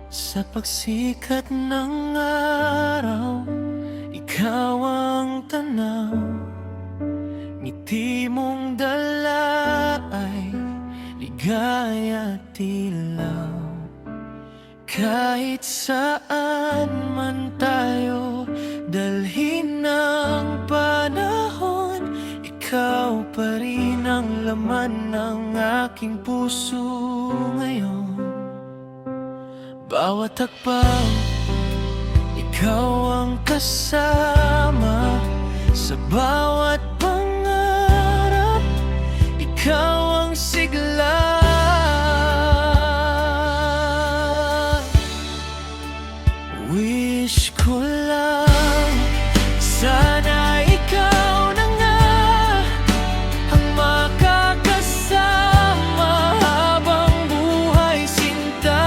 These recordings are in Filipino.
Sa pagsikat ng araw, ikaw ang tanaw. Ngiti mong dala ay ligaya at tilaw. Kahit saan man tayo dalhin ng panahon, ikaw pa rin ang laman ng aking puso ngayon. Bawat hakbang, ikaw ang kasama. Sa bawat pangarap, ikaw ang sigla. Wish ko lang, sana ikaw na nga ang makakasama habang buhay sinta.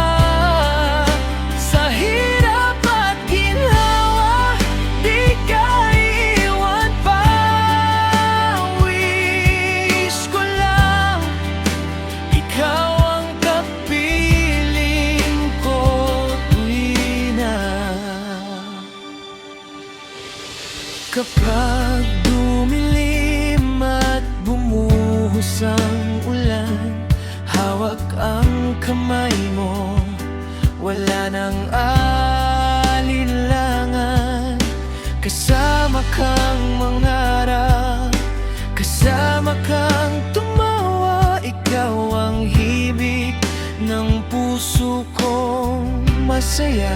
Sa hirap at ginhawa, di ka iwan pa. Wish ko lang, ikaw ang kapiling ko tuwing na kapag dumilim at bumuhos ang ulan, hawak ang kamay mo, wala nang alinlangan. Kasama kang mangarap, kasama kang tumawa. Ikaw ang himig ng puso kong masaya.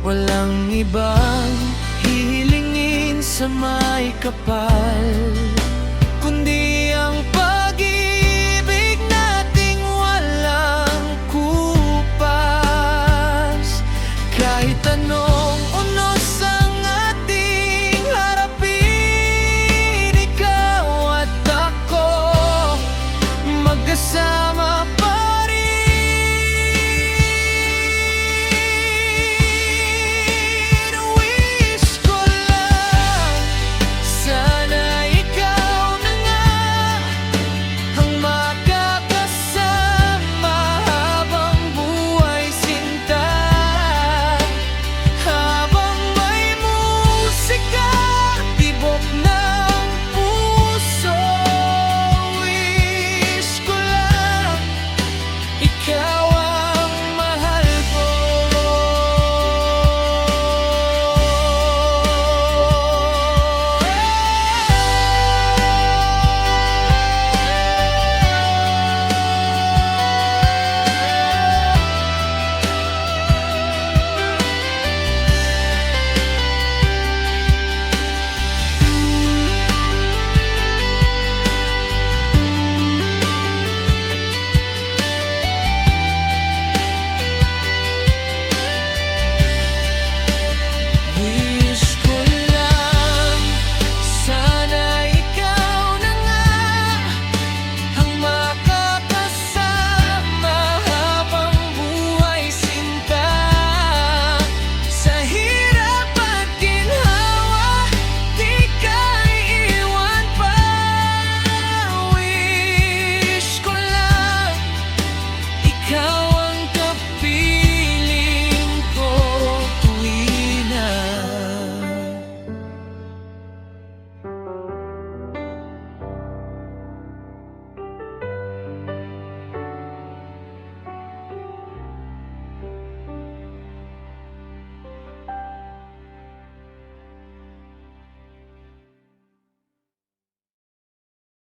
Walang ibang hihilingin sa may kapal.